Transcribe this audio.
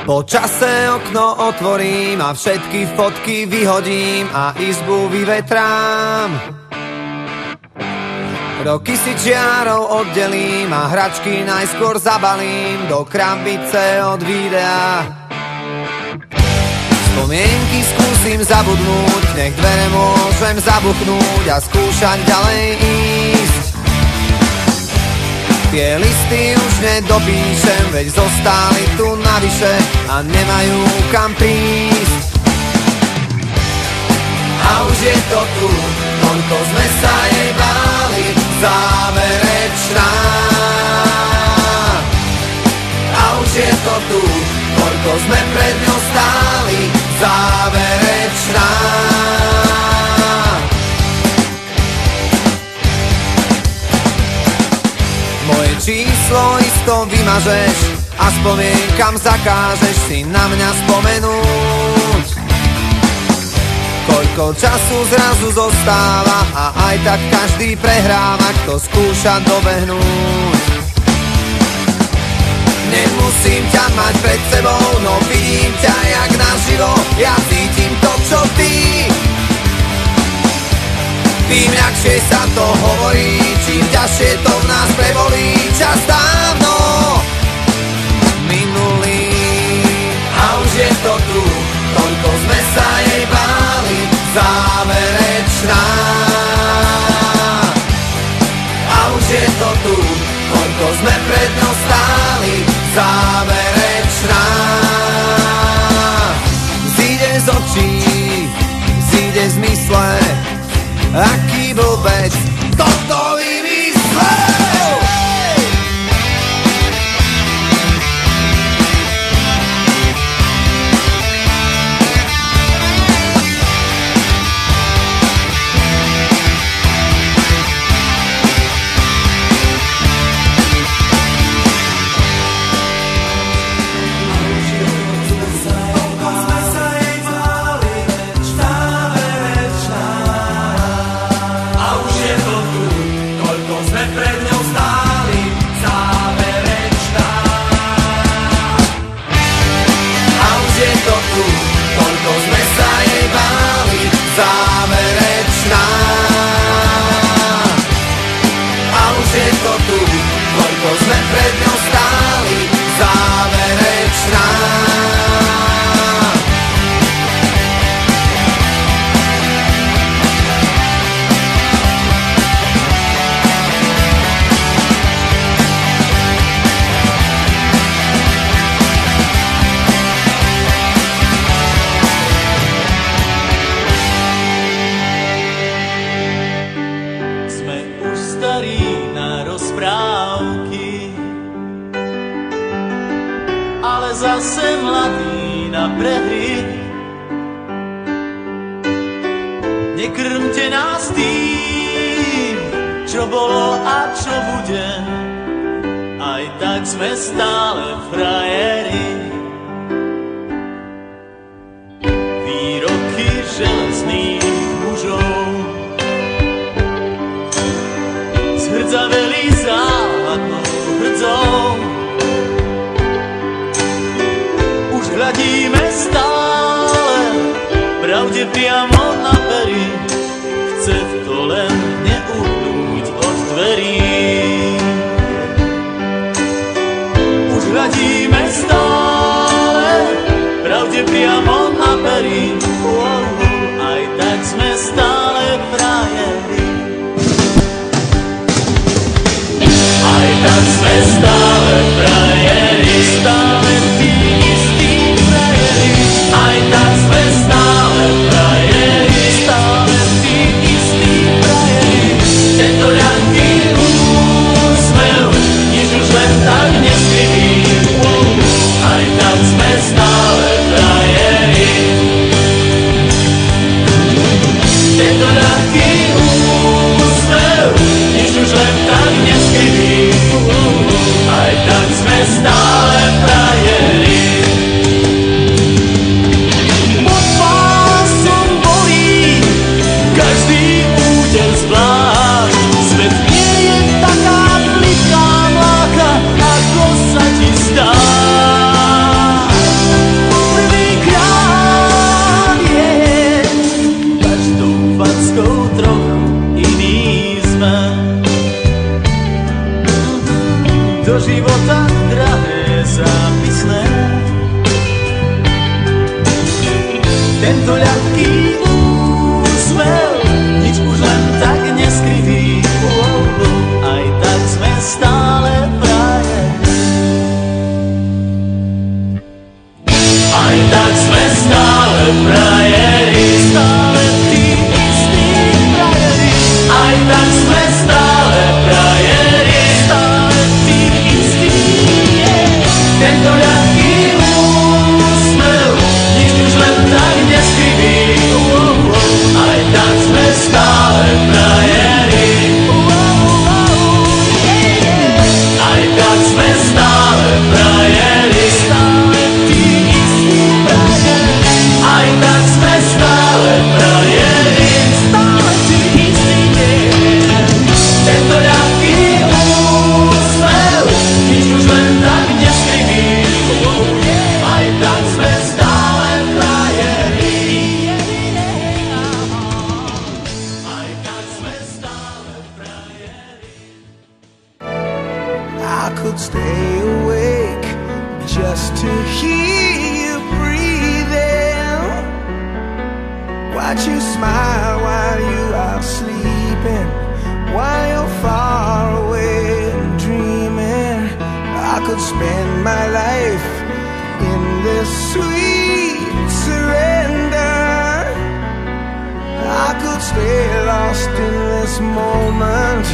Po čase okno otvorím a všetky fotky vyhodím a izbu vyvetrám. Roky si čiarou oddelím a hračky najskôr zabalím do krabice od videa. Spomienky skúsim zabudnúť, nech dvere môžem zabuchnúť a skúšať ďalej ísť. Tie listy už nedopíšem, veď zostali tu navyše a nemajú kam prísť. A už je to tu, toľko sme sa jej báli, záverečná. A už je to tu, toľko sme pred ňou stáli, záverečná. Moje číslo isto vymažeš a spomienkam zakážeš si na mňa spomenúť. Koľko času zrazu zostáva a aj tak každý prehráva, kto skúša dobehnúť. Nemusím ťa mať pred sebou, no vidím ťa jak naživo, ja cítim to, čo ty. Tým ľahšie sa to hovorí, čím ťažšie to v nás prebolí. Čas dávno minulý a už je to tu, toľko sme sa jej báli, záverečná. A už je to tu, toľko sme pred ňou stáli, záverečná. Zíde z očí, zíde z mysle, aký blbec toto vymyslel. Záverečná. A už je to tu, koľko sme pred ňou stáli, záverečná. Zase mladý na prehry. Nekrmte nás tým, čo bolo a čo bude, aj tak sme stále frajeri. Výroky železných mužov zhrdzaveli záhadnou hrdzou. Hľadíme stále pravde priamo na pery, chce to len neuhnúť od dverí. Už hľadíme stále pravde priamo na pery, aj tak sme stále frajeri. Aj tak sme stále frajeri, stále tí istí frajeri. Aj tak sme stále frajeri, stále tí istí frajeri. Tento ľahký úsmev, nič už len tak neskrytý. Aj tak sme stále frajeri. Tento ľahký úsmev, nič už len tak neskrytý. Aj do života drahé zápisné. Tento ľahký úsmev, nič už len tak neskrytý, aj tak sme stále frajeri. Aj tak sme stále frajeri, stále tí istí frajeri. Aj tak sme stále frajeri, stále tí istí. Tento ľahký úsmev, nič už len tak neskrytý, aj tak sme stále frajeri. Aj tak sme stále frajeri, stále tí istí frajeri. Aj tak sme stále frajeri, stále tí istí. Tento ľahký úsmev, nič už len tak neskrytý, aj tak sme stále frajeri. Aj tak sme stále frajeri. I could stay awake just to hear you breathing. Watch you smile while you are sleeping, while you're far away and dreaming. I could spend my life in this sweet surrender. I could stay lost in this moment